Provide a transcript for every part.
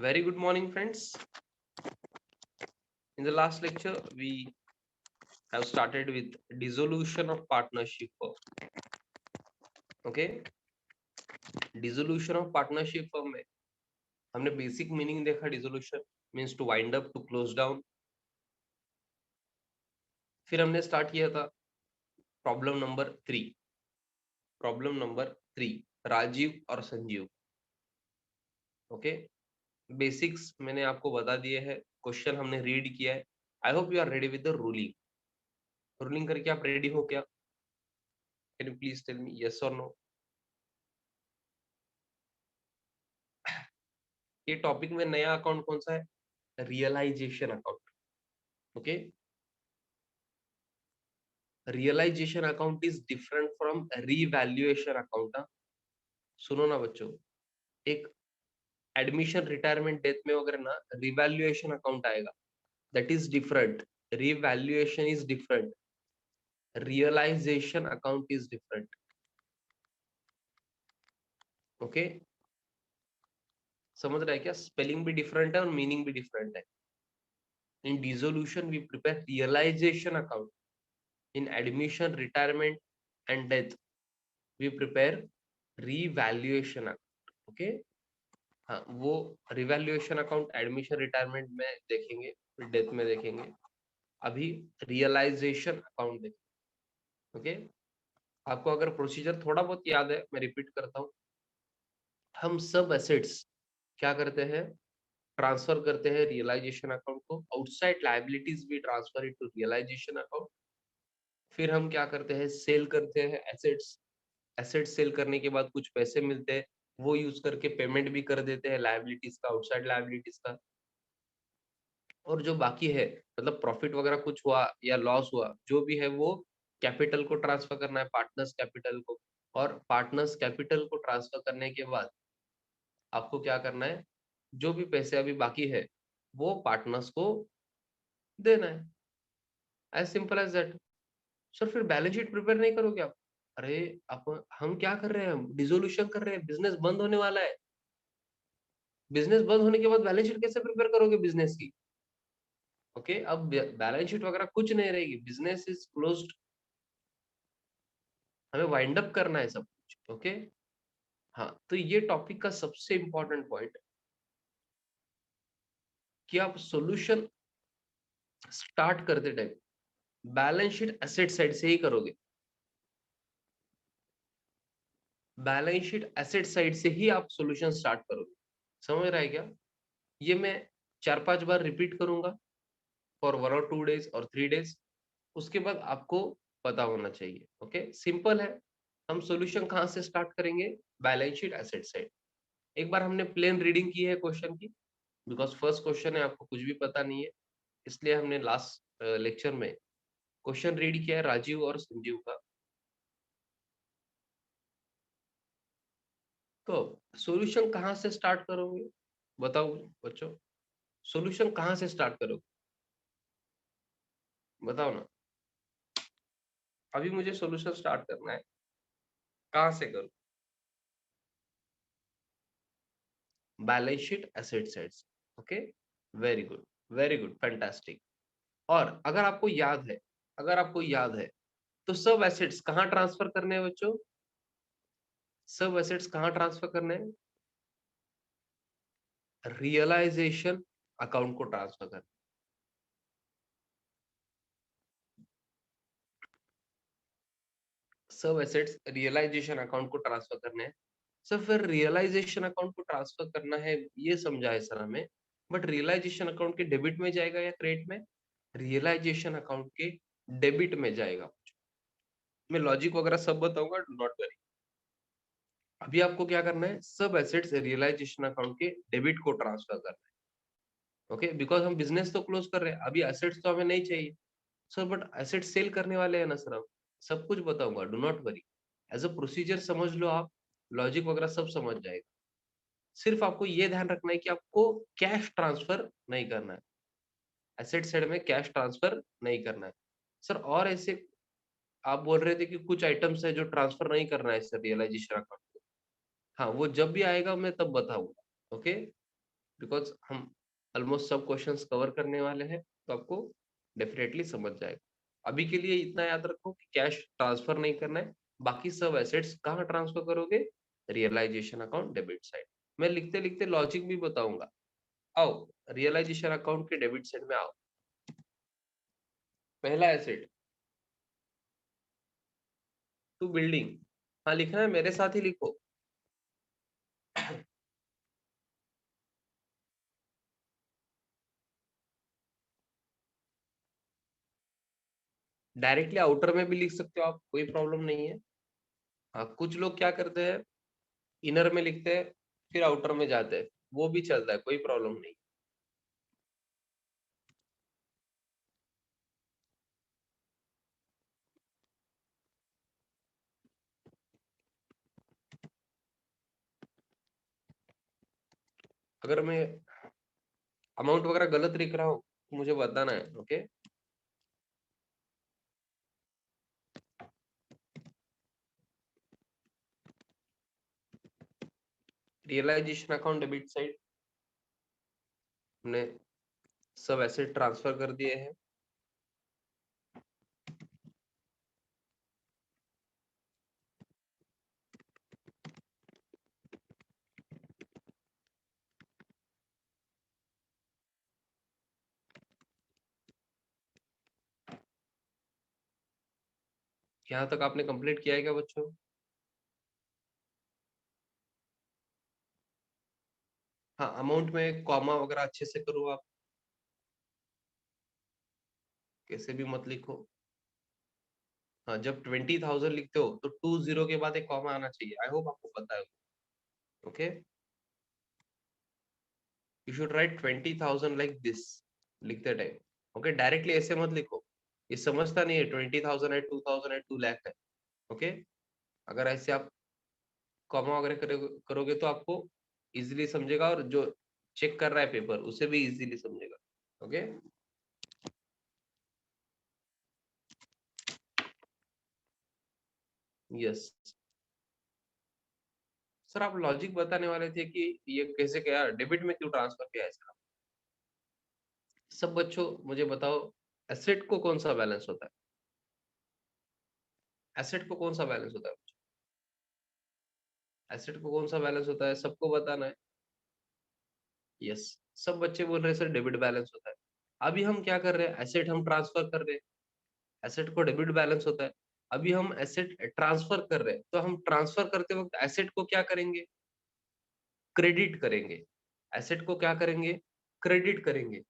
Very good morning, friends. In the last lecture, we have started with dissolution of partnership. Okay, dissolution of partnership firm में हमने basic meaning देखा. Dissolution means to wind up, to close down. फिर हमने start किया था problem number 3. Problem number 3, Rajeev और Sanjeev. Okay, basics मैंने आपको बता दिए हैं. क्वेश्चन हमने रीड किया है. I hope you are ready with the ruling. Ruling करके आप रेडी हो क्या? Can you please tell me yes और नो? ये टॉपिक में नया अकाउंट कौन सा है? Realization account. Okay, realization account is different from revaluation account. सुनो ना बच्चों, एक एडमिशन, रिटायरमेंट, डेथ में वगैरह ना रिवैल्यूएशन अकाउंट आएगा. That is different. Revaluation is different. Realization account is different. Okay, समझ रहा है क्या? स्पेलिंग भी डिफरेंट है और मीनिंग भी डिफरेंट है. In dissolution we prepare realisation account. In admission, retirement and death we prepare revaluation account. Okay, हाँ, वो रिवैल्यूएशन अकाउंट एडमिशन, रिटायरमेंट में देखेंगे, डेथ में देखेंगे. अभी रियलाइजेशन अकाउंट देखेंगे. ओके, आपको अगर प्रोसीजर थोड़ा बहुत याद है, मैं रिपीट करता हूँ. हम सब एसेट्स क्या करते हैं? ट्रांसफर करते हैं रियलाइजेशन अकाउंट को. आउटसाइड लायबिलिटीज भी ट्रांसफर इनटू रियलाइजेशन अकाउंट. फिर हम क्या करते हैं? सेल करते हैं एसेट्स. एसेट सेल करने के बाद कुछ पैसे मिलते हैं, वो यूज करके पेमेंट भी कर देते हैं लायबिलिटीज का, आउटसाइड लायबिलिटीज का. और जो बाकी है, मतलब प्रॉफिट वगैरह कुछ हुआ या लॉस हुआ, जो भी है वो कैपिटल को ट्रांसफर करना है, पार्टनर्स कैपिटल को. और पार्टनर्स कैपिटल को ट्रांसफर करने के बाद आपको क्या करना है? जो भी पैसे अभी बाकी है वो पार्टनर्स को देना है. As simple as that. Sir फिर बैलेंस शीट प्रिपेयर नहीं करोगे आप? अरे आप, हम क्या कर रहे हैं? हम डिसोल्यूशन कर रहे हैं. बिजनेस बंद होने वाला है. बिजनेस बंद होने के बाद बैलेंस शीट कैसे प्रिपेयर करोगे बिजनेस की? ओके, अब बैलेंस शीट वगैरह कुछ नहीं रहेगी. Business is closed. हमें वाइंड अप करना है सब कुछ. ओके, हाँ, तो ये टॉपिक का सबसे इंपॉर्टेंट पॉइंट कि आप सॉल्यूशन स्टार्ट करते time balance sheet asset side से ही करोगे. बैलेंस शीट एसेट साइड से ही आप सॉल्यूशन स्टार्ट करोगे. समझ रहा है क्या? ये मैं 4-5 बार रिपीट करूंगा फॉर 1 और 2 days और 3 days. उसके बाद आपको पता होना चाहिए. ओके, सिंपल है. हम सॉल्यूशन कहां से स्टार्ट करेंगे? Balance sheet asset side. एक बार हमने प्लेन रीडिंग की है क्वेश्चन की, बिकॉज फर्स्ट क्वेश्चन है, आपको कुछ भी पता नहीं है, इसलिए हमने लास्ट लेक्चर में क्वेश्चन रीड किया है राजीव और संजीव का. तो सॉल्यूशन कहां से स्टार्ट करोगे? बताओ बच्चों, सॉल्यूशन कहां से स्टार्ट करोगे? बताओ ना. अभी मुझे सॉल्यूशन स्टार्ट करना है, कहां से करूं? Balance sheet asset sides. Okay, very good, very good, fantastic. और अगर आपको याद है तो सब एसेट्स कहां ट्रांसफर करने हैं बच्चों? सब एसेट्स कहां ट्रांसफर करने हैं? रियलाइजेशन अकाउंट को ट्रांसफर करना. सब एसेट्स रियलाइजेशन अकाउंट को ट्रांसफर करने हैं. सर फिर रियलाइजेशन अकाउंट को ट्रांसफर करना है, ये समझा है सर हमें. बट रियलाइजेशन अकाउंट के डेबिट में जाएगा या क्रेडिट में? रियलाइजेशन अकाउंट के डेबिट में जाएगा. मैं लॉजिक वगैरह सब बताऊंगा, डू नॉट वरी. अभी आपको क्या करना है? सब एसेट्स रियलाइजेशन अकाउंट के डेबिट को ट्रांसफर करना है. ओके, बिकॉज हम बिजनेस तो क्लोज कर रहे हैं, अभी एसेट्स तो हमें नहीं चाहिए. सर बट एसेट सेल करने वाले हैं ना सर हम. सब कुछ बताऊंगा, do not worry. As a procedure समझ लो आप, लॉजिक वगैरह सब समझ जाएगा. सिर्फ आपको ये ध्यान रखना है कि आपको कैश ट्रांसफर नहीं करना है. एसेट साइड में कैश ट्रांसफर नहीं करना है. सर और ऐसे आप बोल रहे थे कि कुछ आइटम्स है जो ट्रांसफर नहीं करना है सर रियलाइजेशन अकाउंट. हाँ, वो जब भी आएगा मैं तब बताऊंगा. ओके, बिकॉज हम ऑलमोस्ट सब क्वेश्चंस कवर करने वाले हैं, तो आपको डेफिनेटली समझ जाएगा। अभी के लिए इतना याद रखो कि कैश ट्रांसफर नहीं करना है, बाकी सब एसेट्स कहाँ ट्रांसफर करोगे, रियलाइजेशन अकाउंट डेबिट साइड। मैं लिखते लिखते लॉजिक भी बताऊंगा। आओ रियलाइजेशन अकाउंट के डेबिट साइड में आओ। पहला एसेट टू बिल्डिंग, हाँ लिखना है, मेरे साथ ही लिखो। डायरेक्टली आउटर में भी लिख सकते हो आप, कोई प्रॉब्लम नहीं है। हाँ कुछ लोग क्या करते हैं, इनर में लिखते हैं फिर आउटर में जाते हैं, वो भी चलता है, कोई प्रॉब्लम नहीं। अगर मैं अमाउंट वगैरह गलत लिख रहा हूँ तो मुझे बताना है, okay. Realization account debit side, हमने सब एसेट ट्रांसफर कर दिए हैं। यहाँ तक आपने कंप्लीट किया है क्या बच्चों? हाँ अमाउंट में कॉमा वगैरह अच्छे से करो आप, कैसे भी मत लिखो। हाँ जब 20,000 लिखते हो तो 20 के बाद एक कॉमा आना चाहिए, आई होप आपको पता है। Okay, you should write 20,000 like this लिखते टाइम। ओके, डायरेक्टली ऐसे मत लिखो, ये समझता नहीं है 20,000 है, 2,000 है, 2 लाख है। ओके, अगर ऐसे आप कॉमा वगैरह करोगे तो आपको इजीली समझेगा, और जो चेक कर रहा है पेपर उसे भी इजीली समझेगा। ओके, यस सर, आप लॉजिक बताने वाले थे कि ये कैसे क्या डेबिट में क्यों ट्रांसफर किया है सर। सब बच्चों मुझे बताओ, एसेट को कौन सा बैलेंस होता है, एसेट को कौन सा बैलेंस होता है, एसेट को कौन सा बैलेंस होता है, सबको बताना है। यस, सब बच्चे बोल रहे हैं सर डेबिट बैलेंस होता है। अभी हम क्या कर रहे हैं, एसेट हम ट्रांसफर कर रहे हैं, एसेट को डेबिट बैलेंस होता है। अभी हम एसेट ट्रांसफर कर रहे हैं, तो हम ट्रांसफर करते वक्त एसेट को क्या करेंगे, क्रेडिट करेंगे। एसेट को क्या करेंगे, क्रेडिट करेंगे।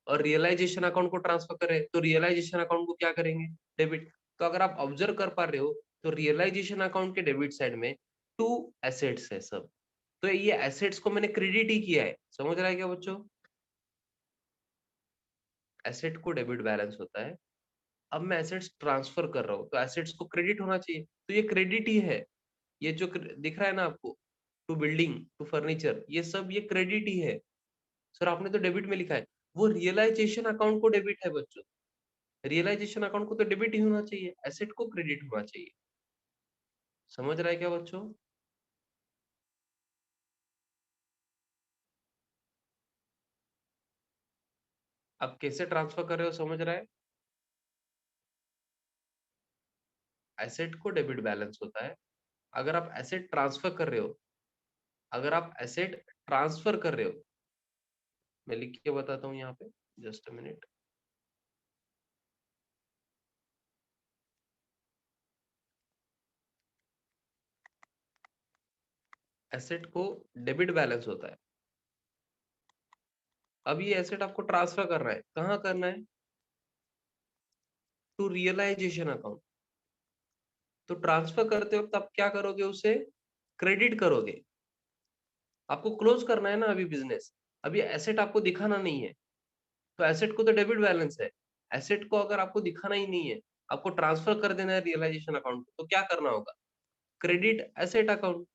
और रियलाइजेशन अकाउंट को ट्रांसफर करें तो रियलाइजेशन अकाउंट को क्या करेंगे, डेबिट। तो अगर आप ऑब्जर्व कर पा रहे हो तो रियलाइजेशन अकाउंट के डेबिट साइड में टू एसेट्स है सब, तो ये एसेट्स को मैंने क्रेडिट ही किया है। समझ रहा है क्या बच्चों, एसेट को डेबिट बैलेंस होता है। अब मैं एसेट्स ट्रांसफर कर रहा हूँ तो एसेट्स को क्रेडिट होना चाहिए, तो ये क्रेडिट ही है। ये जो दिख रहा है ना आपको, टू बिल्डिंग टू फर्नीचर, ये सब ये क्रेडिट ही है। सर आपने तो डेबिट में लिखा है, वो रियलाइजेशन अकाउंट को डेबिट है बच्चों। रियलाइजेशन अकाउंट को तो डेबिट ही होना चाहिए, एसेट को क्रेडिट होना चाहिए। समझ रहा है क्या बच्चों? आप कैसे ट्रांसफर कर रहे हो, समझ रहा है? एसेट को डेबिट बैलेंस होता है। अगर आप एसेट ट्रांसफर कर रहे हो, अगर आप एसेट ट्रांसफर कर रहे हो, मैं लिख के बताता हूँ यहाँ पे, जस्ट अ मिनट। एसेट को डेबिट बैलेंस होता है। अब ये एसेट आपको ट्रांसफर करना है, कहाँ करना है, टू रियलाइजेशन अकाउंट। तो ट्रांसफर करते वक्त आप क्या करोगे, उसे क्रेडिट करोगे। आपको क्लोज करना है ना अभी बिजनेस, अभी एसेट आपको दिखाना नहीं है, तो एसेट को तो डेबिट बैलेंस है। एसेट को अगर आपको दिखाना ही नहीं है, आपको ट्रांसफर कर देना है रियलाइजेशन अकाउंट, तो क्या करना होगा, क्रेडिट एसेट अकाउंट।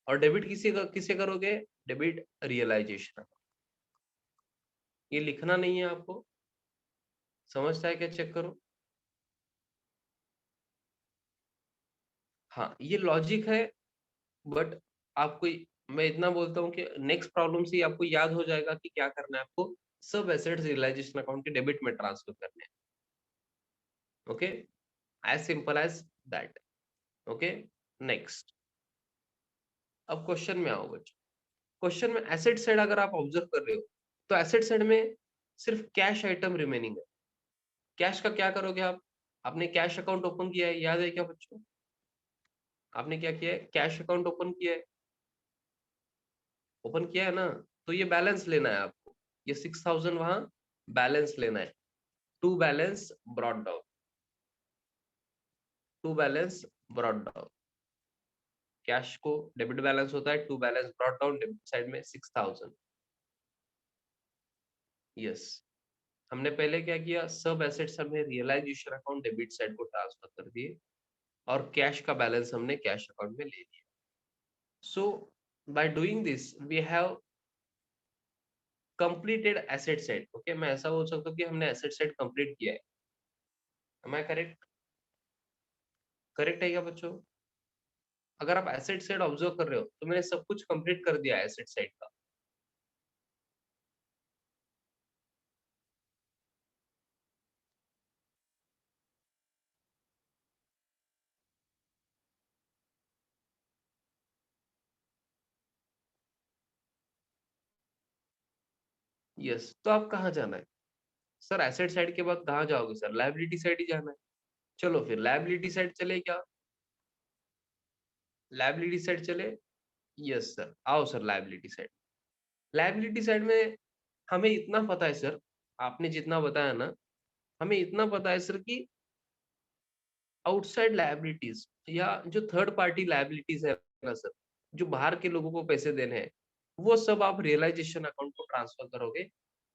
और डेबिट किसे करोगे, डेबिट रियलाइजेशन। ये लिखना नहीं है आपको, समझता है क्या, चेक करो। हाँ ये लॉजिक है, बट आपको मैं इतना बोलता हूँ कि नेक्स्ट प्रॉब्लम से आपको याद हो जाएगा कि क्या करना है आपको, सब एसेट्स रियलाइजेशन अकाउंट के डेबिट में ट्रांसफर करने हैं। Okay, as simple as that. Okay, next. अब क्वेश्चन में आओ बच्चों। क्वेश्चन में एसेट साइड अगर आप ऑब्जर्व कर रहे हो तो एसेट साइड में सिर्फ कैश आइटम रिमेनिंग है। कैश का क्या करोगे आप? आपने कैश अकाउंट ओपन किया है, याद है क्या बच्चों? आपने क्या किया है? कैश अकाउंट ओपन किया है, ओपन किया है ना? तो ये बैलेंस लेना है आपको, ये 6000 वहां बैलेंस लेना है। To balance brought down, to balance brought down. Cash को डेबिट बैलेंस होता है, to balance brought down, debit side में 6000। यस, हमने पहले क्या किया, सब एसेट्स हमने रियलाइजेशन अकाउंट डेबिट साइड को ट्रांसफर कर दिए और कैश का बैलेंस हमने कैश अकाउंट में ले लिया। So by doing this we have completed asset side. Okay, मैं ऐसा बोल सकता हूँ कि हमने एसेट साइड कंप्लीट किया है। एम आई करेक्ट? करेक्ट है क्या बच्चों? अगर आप एसेट साइड ऑब्जर्व कर रहे हो तो मैंने सब कुछ कंप्लीट कर दिया एसेट साइड का। यस, तो आप कहाँ जाना है सर? एसेट साइड के बाद कहाँ जाओगे सर? लायबिलिटी साइड ही जाना है। चलो फिर लायबिलिटी साइड चले क्या? लायबिलिटी साइड चले। यस सर, आओ sir liability side. Liability side में हमें इतना पता है सर, आपने जितना बताया ना, हमें इतना पता है सर कि आउटसाइड लायबिलिटीज या जो थर्ड पार्टी लायबिलिटीज है ना सर, जो बाहर के लोगों को पैसे देने हैं, वो सब आप रियलाइजेशन अकाउंट को ट्रांसफर करोगे।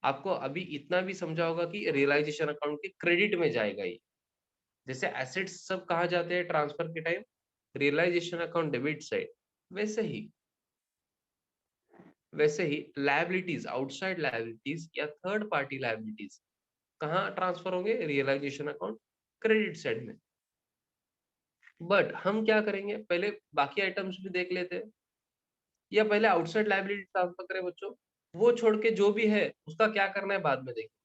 आपको अभी इतना भी समझा होगा कि रियलाइजेशन अकाउंट के क्रेडिट में जाएगा ये। जैसे एसेट्स सब कहाँ जाते हैं ट्रांसफर के time? Realization account debit side. वैसे ही वैसे ही लायबिलिटीज, आउटसाइड लायबिलिटीज या थर्ड पार्टी लायबिलिटीज कहाँ ट्रांसफर होंगे? रियलाइजेशन अकाउंट क्रेडिट साइड में। बट हम क्या करेंगे, पहले बाकी आइटम्स भी देख लेते हैं या पहले आउटसाइड लायबिलिटी ट्रांसफर करें बच्चों? वो छोड़ के जो भी है उसका क्या करना है बाद में देखें।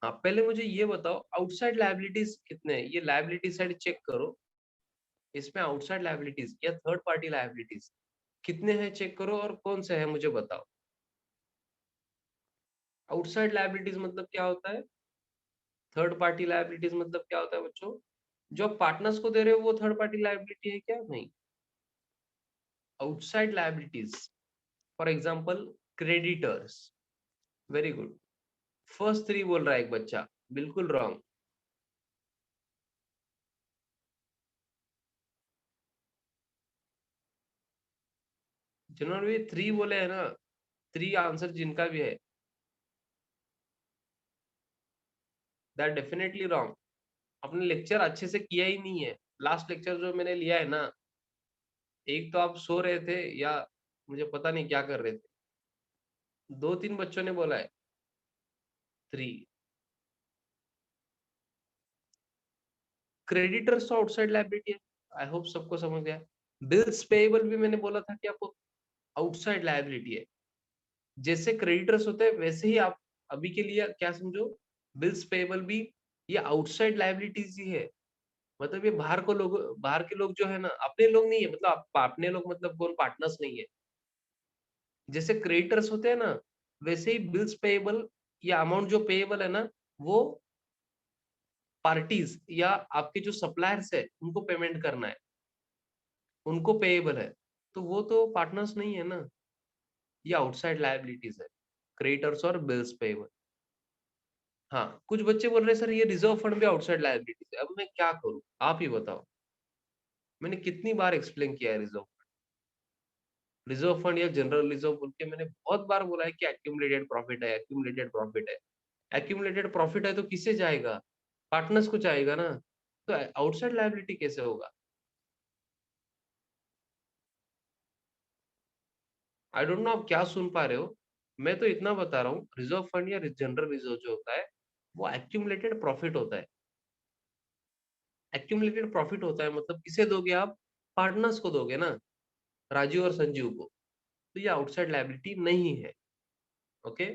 हाँ, पहले मुझे ये बताओ आउटसाइड लायबिलिटीज कितने हैं? ये लायबिलिटी साइड चेक करो, इसमें आउटसाइड लायबिलिटीज या थर्ड पार्टी लायबिलिटीज कितने हैं चेक करो और कौन से हैं मुझे बताओ। आउटसाइड लायबिलिटीज मतलब क्या होता है? थर्ड पार्टी लायबिलिटीज मतलब क्या होता है बच्चों? जो पार्टनर्स को दे रहे हो वो थर्ड पार्टी लायबिलिटी है क्या? नहीं। Outside liabilities, for example creditors. Very good, first three बोल रहा है एक बच्चा, बिल्कुल रॉन्ग। जिन्होंने भी थ्री बोले है ना, थ्री आंसर जिनका भी है, दैट डेफिनेटली रॉन्ग। आपने लेक्चर अच्छे से किया ही नहीं है। लास्ट लेक्चर जो मैंने लिया है ना, एक तो आप सो रहे थे या मुझे पता नहीं क्या कर रहे थे। दो तीन बच्चों ने बोला है थ्री। क्रेडिटर्स तो आउटसाइड लायबिलिटी है, आई होप सबको समझ गया। बिल्स पेएबल भी मैंने बोला था कि आपको आउटसाइड लायबिलिटी है। जैसे क्रेडिटर्स होते हैं वैसे ही आप अभी के लिए क्या समझो, बिल्स पेएबल भी ये आउटसाइड लायबिलिटीज ही है। मतलब ये बाहर को लोग, बाहर के लोग जो है ना, अपने लोग नहीं है, मतलब अपने लोग मतलब कौन, पार्टनर्स नहीं है। जैसे क्रेडिटर्स होते हैं ना, वैसे ही बिल्स पेएबल या अमाउंट जो पेएबल है ना, वो पार्टीज या आपके जो सप्लायर्स है उनको पेमेंट करना है, उनको पेएबल है। तो वो तो पार्टनर्स नहीं है ना, ये आउटसाइड लायबिलिटीज है, क्रेडिटर्स और बिल्स पेएबल। हाँ, कुछ बच्चे बोल रहे हैं सर ये रिजर्व फंड भी आउटसाइड लायबिलिटीज है। अब मैं क्या करूं, आप ही बताओ। मैंने कितनी बार एक्सप्लेन किया है रिजर्व, रिजर्व फंड या जनरल रिजर्व बोल के मैंने बहुत बार बोला है कि एक्यूमुलेटेड प्रॉफिट है, एक्यूमुलेटेड प्रॉफिट है। एक्यूमुलेटेड प्रॉफिट है तो किससे जाएगा? पार्टनर्स को जाएगा ना। तो आउटसाइड लायबिलिटी कैसे होगा? आई डोंट नो आप क्या सुन पा रहे हो। मैं तो इतना बता रहा हूँ, रिजर्व फंड या जनरल रिजर्व जो होता है वो एक्यूमुलेटेड प्रॉफिट होता है। एक्यूमुलेटेड प्रॉफिट होता है मतलब किसे दोगे आप? पार्टनर्स को दोगे ना। राजीव और संजीव को, तो ये आउटसाइड लायबिलिटी नहीं है। Okay,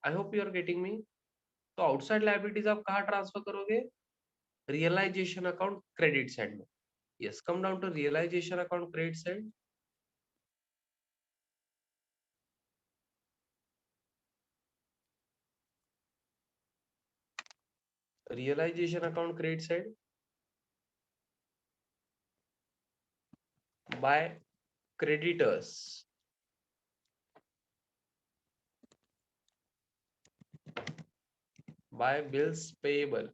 I hope you are getting me. तो आउटसाइड लायबिलिटीज आप कहाँ ट्रांसफर करोगे? रियलाइजेशन अकाउंट क्रेडिट साइड में। Yes, come down to realization account credit side. Realization account credit side by creditors, by bills payable,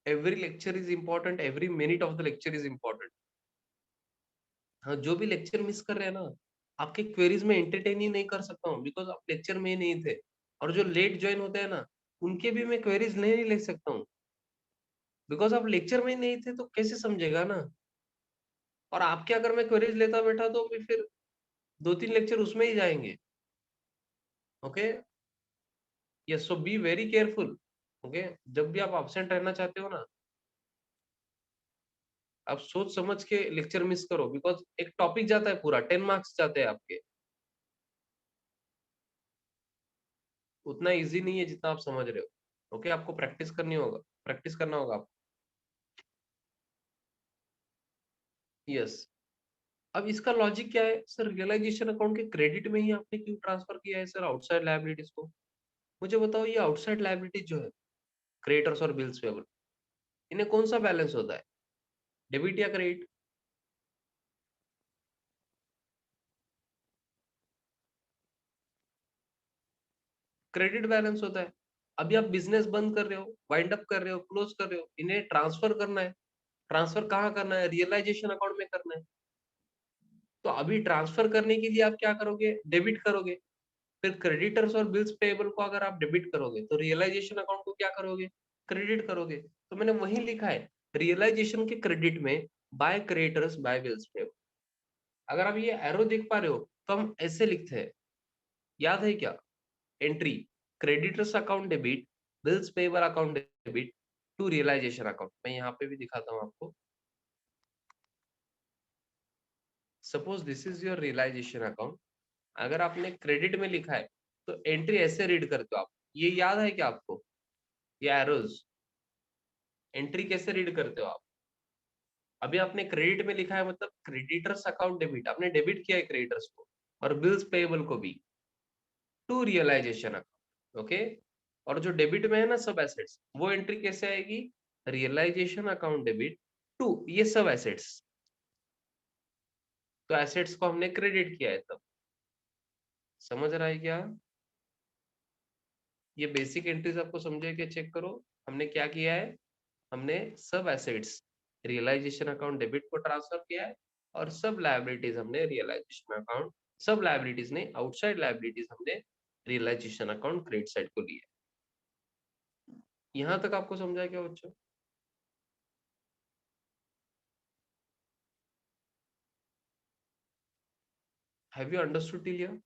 every lecture is important, every minute of the lecture is important। हाँ, जो भी lecture miss कर रहे हैं ना, आपके queries में entertain ही नहीं कर सकता हूँ, बिकॉज आप लेक्चर में ही नहीं थे। और जो लेट ज्वाइन होते हैं ना, उनके भी मैं क्वेरीज नहीं ले सकता हूँ, बिकॉज आप लेक्चर में ही नहीं थे, तो कैसे समझेगा ना। और आपके अगर मैं क्वेरीज लेता बैठा तो फिर 2-3 लेक्चर उसमें ही जाएंगे। Okay, yes, so be very careful. Okay, जब भी आप एब्सेंट रहना चाहते हो ना, आप सोच समझ के लेक्चर मिस करो, बिकॉज एक टॉपिक जाता है, पूरा 10 मार्क्स जाते हैं आपके। उतना इजी नहीं है जितना आप समझ रहे हो। ओके, आपको प्रैक्टिस करनी होगा, प्रैक्टिस करना होगा आपको। यस, अब इसका लॉजिक क्या है सर? रियलाइजेशन अकाउंट के क्रेडिट में ही आपने क्यों ट्रांसफर किया है सर आउटसाइड लायबिलिटीज को? मुझे बताओ, ये आउटसाइड लायबिलिटीज जो है, क्रेडिटर्स और बिल्स पेबल, इन्हें कौन सा बैलेंस होता है, डेबिट या क्रेडिट? क्रेडिट बैलेंस होता है। अभी आप बिजनेस बंद कर रहे हो, वाइंड अप कर रहे हो, क्लोज कर रहे हो, इन्हें ट्रांसफर करना है। ट्रांसफर कहाँ करना है? रियलाइजेशन अकाउंट में करना है। तो अभी ट्रांसफर करने के लिए आप क्या करोगे? डेबिट करोगे। फिर क्रेडिटर्स और बिल्स पेएबल को अगर आप डेबिट करोगे, तो रियलाइजेशन अकाउंट को क्या करोगे? क्रेडिट करोगे। तो मैंने वही लिखा है, रियलाइजेशन के क्रेडिट में by creditors by bills payable. अगर आप ये एरो देख पा रहे हो, तो हम ऐसे लिखते हैं, याद है क्या? Entry creditors account debit, bills payable account debit to realization account. मैं यहाँ पे भी दिखाता हूँ आपको। Suppose this is your realization account. अगर आपने क्रेडिट में लिखा है, तो एंट्री ऐसे रीड करते हो आप। ये याद है क्या आपको? ये एरोज, एंट्री कैसे रीड करते हो आप? अभी आपने क्रेडिट में लिखा है, मतलब क्रेडिटर्स अकाउंट डेबिट, आपने डेबिट किया है क्रेडिटर्स को और बिल्स पेएबल को भी, टू रियलाइजेशन अकाउंट। ओके, और जो डेबिट में है ना सब एसेट्स, वो एंट्री कैसे आएगी? रियलाइजेशन अकाउंट डेबिट टू ये सब एसेट्स। तो एसेट्स को हमने क्रेडिट किया है तब। समझ रहा है क्या? ये बेसिक एंट्रीज आपको समझे कि चेक करो। हमने क्या किया है? हमने सब एसेट्स रियलाइजेशन अकाउंट डेबिट को ट्रांसफर किया है, और सब लायबिलिटीज हमने रियलाइजेशन अकाउंट, सब लायबिलिटीज नहीं, आउटसाइड लायबिलिटीज हमने रियलाइजेशन अकाउंट क्रेडिट साइड को लिया है। यहां तक आपको समझा क्या बच्चों? Have you understood till here?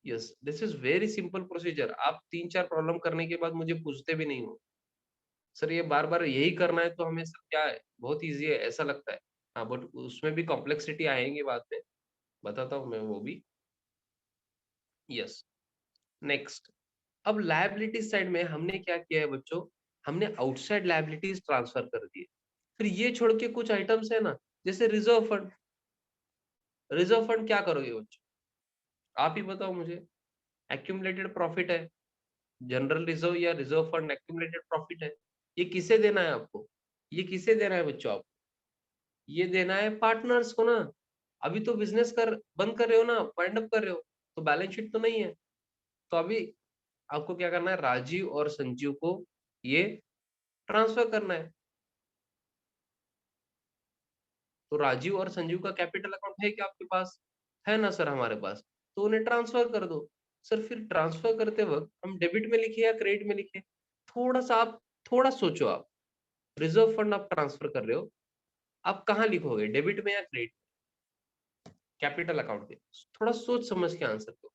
Yes, this is very simple procedure. आप 3-4 प्रॉब्लम करने के बाद मुझे पूछते भी नहीं हो, सर ये बार बार यही करना है, तो हमें सर क्या है, बहुत इजी है ऐसा लगता है। हाँ, बट उसमें भी कॉम्प्लेक्सिटी आएंगे बाद में, बताता हूँ मैं वो भी। Yes, next. अब लायबिलिटी साइड में हमने क्या किया है बच्चों? हमने आउटसाइड लायबिलिटीज ट्रांसफर कर दिए। फिर ये छोड़ के कुछ आइटम्स है ना, जैसे रिजर्व फंड। रिजर्व फंड क्या करोगे बच्चों? आप ही बताओ मुझे। एक्यूमुलेटेड प्रॉफिट है, जनरल रिजर्व या रिजर्व फंड एक्यूमुलेटेड प्रॉफिट है। ये किसे देना है आपको? ये किसे देना है बच्चों आपको? ये देना है पार्टनर्स को ना। अभी तो बिजनेस कर बंद कर रहे हो ना, वाइंड अप कर रहे हो, तो बैलेंस शीट तो नहीं है। तो अभी आपको क्या करना है? राजीव और संजीव को ये ट्रांसफर करना है। तो राजीव और संजीव का कैपिटल अकाउंट है क्या आपके पास? है ना सर हमारे पास। तो उन्हें ट्रांसफर कर दो। सर फिर ट्रांसफर करते वक्त हम डेबिट में लिखे या क्रेडिट में लिखे? थोड़ा सा आप थोड़ा सोचो आप। रिजर्व फंड आप ट्रांसफर कर रहे हो, आप कहाँ लिखोगे, डेबिट में या क्रेडिट? कैपिटल अकाउंट में थोड़ा सोच समझ के आंसर दो।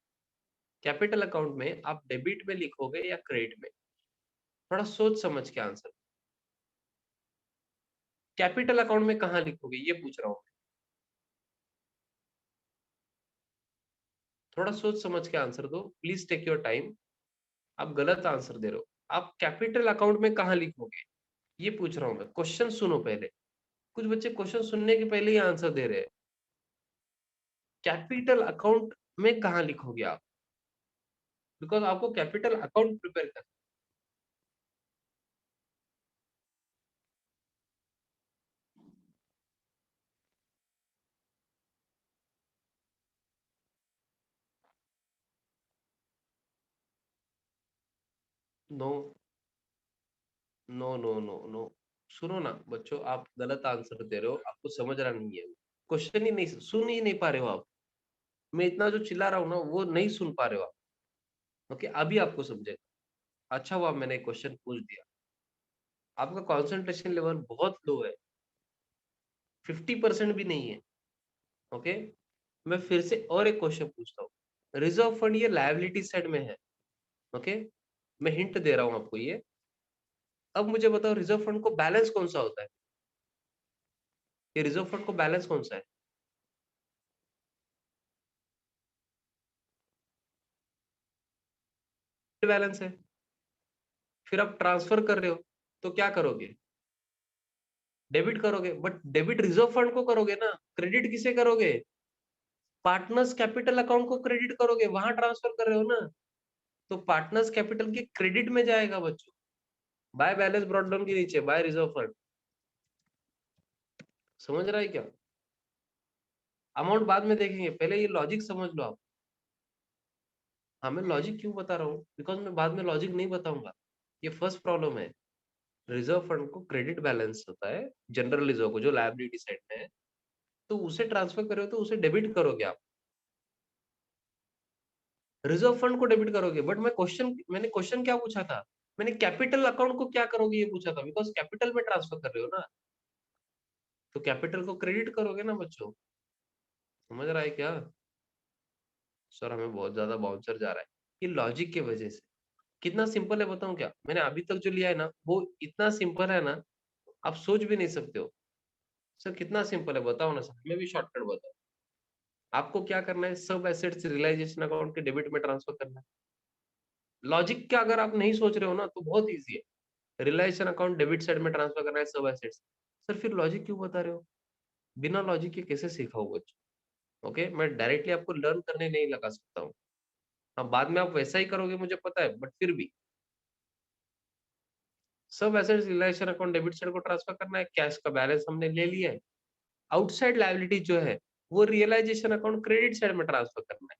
कैपिटल अकाउंट में आप डेबिट में लिखोगे या क्रेडिट में? थोड़ा सोच समझ के आंसर। कैपिटल अकाउंट में कहाँ लिखोगे ये पूछ रहा हूँ। थोड़ा सोच समझ के आंसर दो, प्लीज टेक योर टाइम। आप गलत आंसर दे रहे हो। आप कैपिटल अकाउंट में कहाँ लिखोगे ये पूछ रहा हूँ मैं। क्वेश्चन सुनो पहले। कुछ बच्चे क्वेश्चन सुनने के पहले ही आंसर दे रहे हैं। कैपिटल अकाउंट में कहाँ लिखोगे आप? बिकॉज आपको कैपिटल अकाउंट प्रिपेयर करना। No no no no no, सुनो ना बच्चों, आप गलत आंसर दे रहे हो, आपको समझ रहा नहीं है। क्वेश्चन ही नहीं सुन ही नहीं पा रहे हो आप। मैं इतना जो चिल्ला रहा हूँ ना वो नहीं सुन पा रहे हो आप। ओके, अभी आपको समझेगा। अच्छा हुआ मैंने क्वेश्चन पूछ दिया। आपका कंसंट्रेशन लेवल बहुत लो है, 50% भी नहीं है। ओके, मैं फिर से और एक क्वेश्चन पूछता हूँ। रिजर्व फंड ये लायबिलिटी साइड में है। ओके, मैं हिंट दे रहा हूँ आपको ये। अब मुझे बताओ रिजर्व फंड को बैलेंस कौन सा होता है? ये रिजर्व फंड को बैलेंस कौन सा है? बैलेंस है। फिर आप ट्रांसफर कर रहे हो तो क्या करोगे? डेबिट करोगे, बट डेबिट रिजर्व फंड को करोगे ना, क्रेडिट किसे करोगे? पार्टनर्स कैपिटल अकाउंट को क्रेडिट करोगे, वहां ट्रांसफर कर रहे हो ना। तो पार्टनर्स कैपिटल के क्रेडिट में जाएगा बच्चों। बाय बैलेंस ब्रॉट डाउन के नीचे बाय रिजर्व फंड। समझ रहा है क्या? अमाउंट बाद में देखेंगे, पहले ये लॉजिक समझ लो आप। हाँ, मैं लॉजिक क्यों बता रहा हूँ, बिकॉज मैं बाद में लॉजिक नहीं बताऊंगा। ये फर्स्ट प्रॉब्लम है। रिजर्व फंड को क्रेडिट बैलेंस होता है, जनरल रिजर्व को जो लायबिलिटी साइड में है, तो उसे ट्रांसफर करो तो उसे डेबिट करोगे आप। रिजर्व फंड को डेबिट करोगे, बट मैंने क्वेश्चन क्या पूछा था? मैंने कैपिटल अकाउंट को क्या करोगे ये पूछा था, बिकॉज कैपिटल में ट्रांसफर कर रहे हो ना। तो कैपिटल को क्रेडिट करोगे ना बच्चों। समझ रहा है क्या? सर हमें बहुत ज्यादा बाउंसर जा रहा है। ये लॉजिक की वजह से। कितना सिंपल है बताऊं क्या? मैंने अभी तक जो लिया है ना वो इतना सिंपल है ना, आप सोच भी नहीं सकते हो। सर कितना सिंपल है बताओ ना सर, हमें भी शॉर्टकट बताओ। आपको क्या करना है, सब एसेट्स रियलाइजेशन अकाउंट के डेबिट में ट्रांसफर करना है। लॉजिक क्या अगर आप नहीं सोच रहे हो ना तो बहुत ईजी है। रियलाइजेशन अकाउंट डेबिट साइड में ट्रांसफर करना है सब एसेट्स। सर फिर लॉजिक क्यों बता रहे हो? बिना लॉजिक के कैसे सिखाओ बच्चों? ओके, मैं डायरेक्टली आपको लर्न करने नहीं लगा सकता हूँ। हाँ, बाद में आप वैसा ही करोगे मुझे पता है, बट फिर भी सब assets realization account debit side को ट्रांसफर करना है। कैश का बैलेंस हमने ले लिया है। आउटसाइड लायबिलिटी जो है वो रियलाइजेशन अकाउंट क्रेडिट साइड में ट्रांसफर करना है।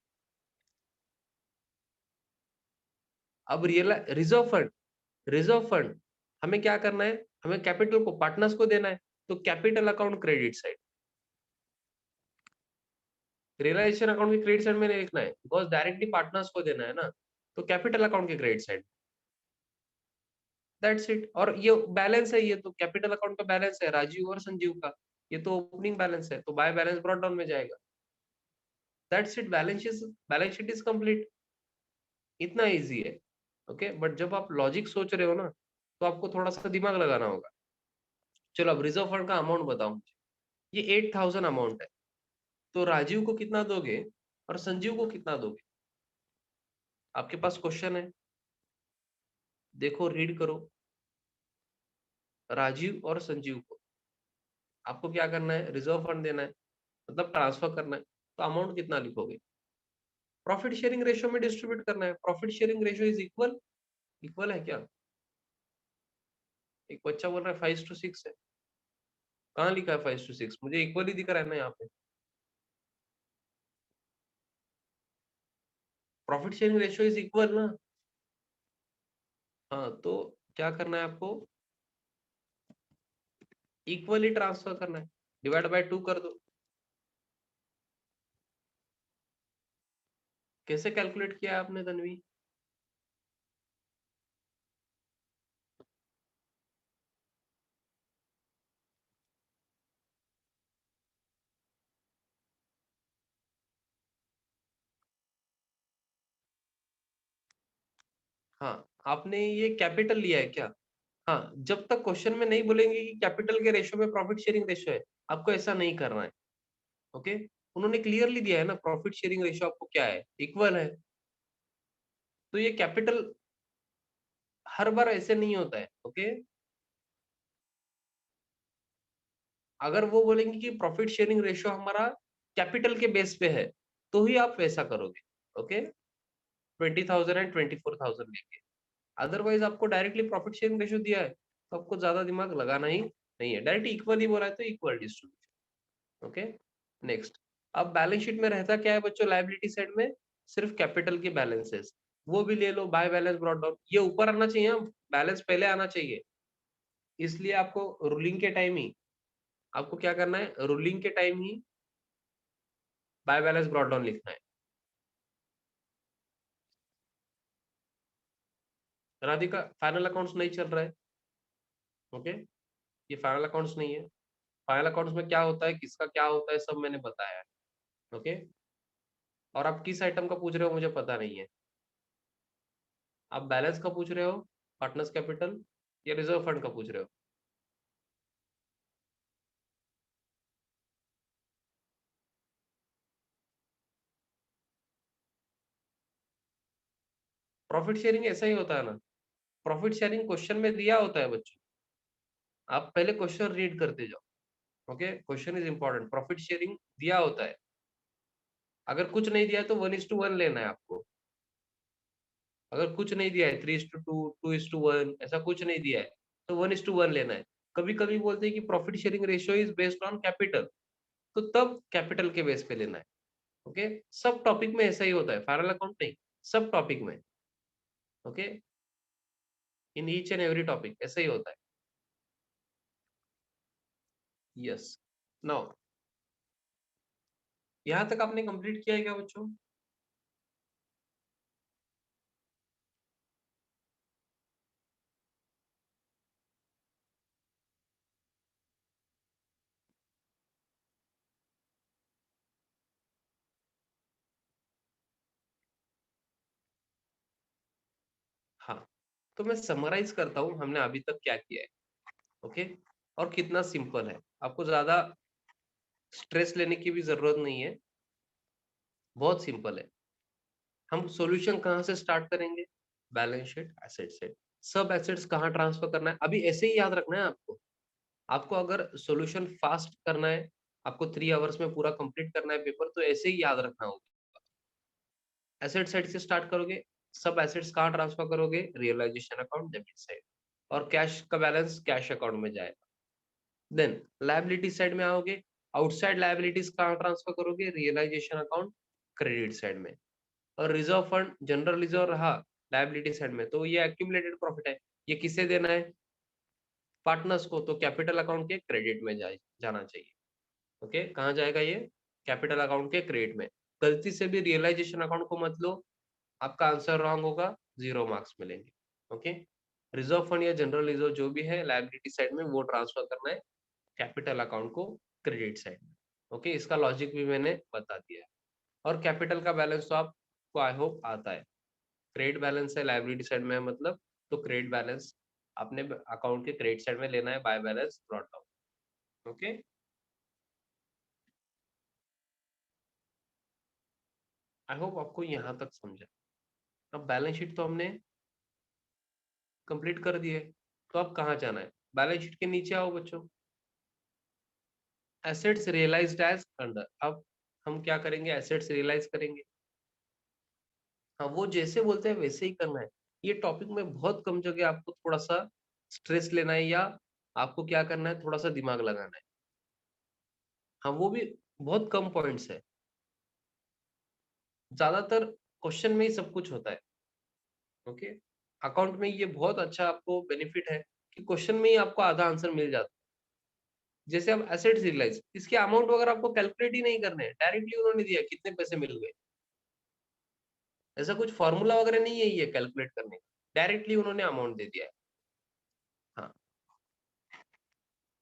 अब रिजर्व फंड हमें क्या करना है? हमें कैपिटल को पार्टनर्स को देना है। तो capital account credit side, realization account के क्रेडिट साइड में नहीं लिखना है, बिकॉज डायरेक्टली पार्टनर्स को देना है ना। तो कैपिटल अकाउंट के क्रेडिट साइड। That's it. और ये बैलेंस है, ये तो कैपिटल अकाउंट का बैलेंस है राजीव और संजीव का। ये तो ओपनिंग बैलेंस है, तो बाय बैलेंस ब्रॉट डाउन में जाएगा। That's it, balance sheet is complete. इतना इजी है। ओके, बट जब आप लॉजिक सोच रहे हो ना तो आपको थोड़ा सा दिमाग लगाना होगा। चलो अब रिजर्व फंड का अमाउंट बताओ मुझे। ये 8,000 अमाउंट है। तो राजीव को कितना दोगे और संजीव को कितना दोगे? आपके पास क्वेश्चन है, देखो रीड करो। राजीव और संजीव को आपको क्या करना है? रिजर्व फंड देना है, मतलब ट्रांसफर करना है। तो अमाउंट कितना लिखोगे? प्रॉफिट शेयरिंग रेशियो में डिस्ट्रीब्यूट करना है। Profit sharing ratio is equal. Equal है क्या? एक बच्चा बोल रहा है 5:6 है। कहाँ लिखा है 5:6? मुझे इक्वल ही दिख रहा है ना यहाँ पे। Profit sharing ratio is equal ना। हाँ, तो क्या करना है आपको? इक्वली ट्रांसफर करना है। डिवाइड बाय 2 कर दो। कैसे कैलकुलेट किया है आपने तन्वी? हाँ, आपने ये कैपिटल लिया है क्या? हाँ, जब तक क्वेश्चन में नहीं बोलेंगे कि कैपिटल के रेशियो में प्रॉफिट शेयरिंग रेशियो है, आपको ऐसा नहीं करना है, ओके? उन्होंने क्लियरली दिया है ना प्रॉफिट शेयरिंग रेशियो आपको क्या है? इक्वल है। तो ये कैपिटल हर बार ऐसे नहीं होता है, ओके? अगर वो बोलेंगे कि प्रॉफिट शेयरिंग रेशियो हमारा कैपिटल के बेस पे है, तो ही आप वैसा करोगे, ओके? 20,000 एंड 24,000 लेके। अदरवाइज़ आपको डायरेक्टली प्रॉफिट शेयरिंग रेशियो दिया है, तो आपको ज़्यादा दिमाग लगाना ही नहीं है। डायरेक्ट इक्वल ही बोला है तो इक्वल डिस्ट्रीब्यूशन, ओके? नेक्स्ट, अब बैलेंस शीट में रहता क्या है बच्चों लायबिलिटी साइड में? सिर्फ कैपिटल के बैलेंसेस। वो भी ले लो बाय बैलेंस ब्रॉट डाउन, ये ऊपर आना चाहिए, बैलेंस पहले आना चाहिए। इसलिए आपको रूलिंग के टाइम ही आपको क्या करना है? रूलिंग के time he by balance brought down लिखना है। राधिका, फाइनल अकाउंट्स नहीं चल रहा है, ओके? ये फाइनल अकाउंट्स नहीं है। फाइनल अकाउंट्स में क्या होता है, किसका क्या होता है, सब मैंने बताया है, ओके? और आप किस आइटम का पूछ रहे हो मुझे पता नहीं है। आप बैलेंस का पूछ रहे हो, पार्टनर्स कैपिटल या रिजर्व फंड का पूछ रहे हो? प्रॉफिट शेयरिंग ऐसा ही होता है ना। प्रॉफिट शेयरिंग क्वेश्चन में दिया होता है बच्चों। आप पहले क्वेश्चन रीड करते जाओ, okay? Question is important. Profit sharing दिया होता है। अगर कुछ नहीं दिया है तो 1:1 लेना है आपको। अगर कुछ नहीं दिया है 3:2, 2:1 ऐसा कुछ नहीं दिया है, तो 1:1 लेना है। कभी-कभी बोलते हैं कि profit sharing ratio is based on capital, तो तब कैपिटल के बेस पे लेना है, ओके? सब टॉपिक में ऐसा ही होता है, फाइनल अकाउंट नहीं, सब टॉपिक में, okay? In each and every topic ऐसा ही होता है। यस। नाउ यहाँ तक आपने कंप्लीट किया है क्या बच्चों? हाँ, तो मैं समराइज़ करता हूँ हमने अभी तक क्या किया है, ओके? और कितना सिंपल है। आपको ज़्यादा स्ट्रेस लेने की भी ज़रूरत नहीं है, बहुत सिंपल है। हम सॉल्यूशन कहाँ से स्टार्ट करेंगे? Balance sheet, asset side. सब एसेट्स कहाँ ट्रांसफर करना है? अभी ऐसे ही याद रखना है आपको। आपको अगर सॉल्यूशन फास्ट करना है, आपको 3 आवर्स में पूरा कंप्लीट करना है पेपर, तो ऐसे ही याद रखना होगा। एसेट साइड से स्टार्ट करोगे, सब एसेट्स कहाँ ट्रांसफर करोगे? Realization account, debit side. और कैश का बैलेंस कैश अकाउंट में जाएगा। देन लायबिलिटी साइड में आओगे, आउटसाइड लायबिलिटीज कहाँ ट्रांसफर करोगे? रियलाइजेशन अकाउंट, क्रेडिट साइड में। और रिजर्व फंड, जनरल रिजर्व रहा लायबिलिटी साइड में, तो ये एक्यूमुलेटेड प्रॉफिट है। ये किसे देना है? पार्टनर्स को, तो कैपिटल अकाउंट के क्रेडिट में जाना चाहिए, ओके? कहाँ जाएगा ये? कैपिटल अकाउंट के क्रेडिट में। गलती से भी रियलाइजेशन अकाउंट को मत लो, आपका आंसर रॉन्ग होगा, 0 मार्क्स मिलेंगे, ओके? रिजर्व फंड या जनरल रिजर्व जो भी है लायबिलिटी साइड में, वो ट्रांसफर करना है कैपिटल अकाउंट को क्रेडिट साइड में, ओके? इसका लॉजिक भी मैंने बता दिया है। और कैपिटल का बैलेंस तो आपको आई होप आता है। क्रेडिट बैलेंस है लायबिलिटी साइड में है मतलब, तो क्रेडिट बैलेंस आपने अकाउंट के क्रेडिट साइड में लेना है by balance brought down, okay? I hope आपको यहाँ तक समझा। अब बैलेंस शीट तो हमने कंप्लीट कर दी है, तो अब कहाँ जाना है? बैलेंस शीट के नीचे आओ बच्चों। Assets realized as under. अब हम क्या करेंगे? एसेट्स रियलाइज करेंगे। हाँ, वो जैसे बोलते हैं वैसे ही करना है। ये टॉपिक में बहुत कम जगह आपको थोड़ा-सा स्ट्रेस लेना है या आपको क्या करना है, थोड़ा-सा दिमाग लगाना है। हाँ, वो भी बहुत कम पॉइंट्स है। ज़्यादातर क्वेश्चन में ही सब कुछ होता है, ओके? अकाउंट में ये बहुत अच्छा आपको बेनिफिट है कि क्वेश्चन में ही आपको आधा आंसर मिल जाता है। जैसे अब एसेट्स रियलाइज, इसके अमाउंट वगैरह आपको कैलकुलेट ही नहीं करने हैं, डायरेक्टली उन्होंने दिया कितने पैसे मिल गए। ऐसा कुछ फॉर्मूला वगैरह नहीं है ये कैलकुलेट करने का, डायरेक्टली उन्होंने अमाउंट दे दिया है। हाँ,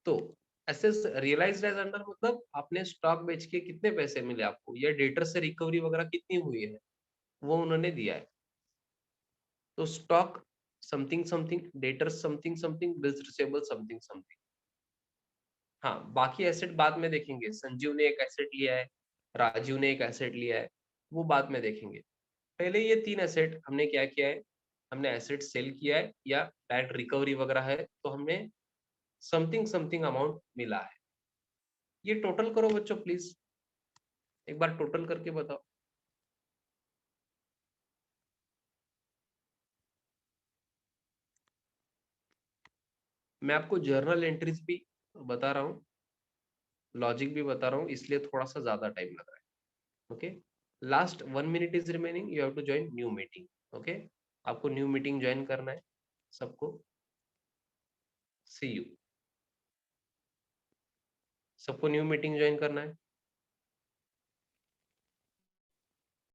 तो एसेट्स रियलाइज्ड एज अंडर मतलब आपने स्टॉक बेच के कितने पैसे मिले आपको या डेटर से रिकवरी वगैरह कितनी हुई है, वो उन्होंने दिया है। तो stock something something, debtors something something, bills receivable something something. हाँ, बाकी एसेट बाद में देखेंगे। संजीव ने एक एसेट लिया है, राजीव ने एक एसेट लिया है, वो बाद में देखेंगे। पहले ये 3 एसेट हमने क्या किया है, हमने एसेट सेल किया है या डायरेक्ट रिकवरी वगैरह है, तो हमें समथिंग समथिंग अमाउंट मिला है। ये टोटल करो बच्चों प्लीज, एक बार टोटल करके बताओ। मैं आपको जर्नल एंट्रीज भी बता रहा हूँ, लॉजिक भी बता रहा हूँ, इसलिए थोड़ा सा ज्यादा टाइम लग रहा है। Okay, last 1 minute is remaining, you have to join new meeting. Okay, आपको न्यू मीटिंग ज्वाइन करना है सबको। See you. सबको न्यू मीटिंग ज्वाइन करना है।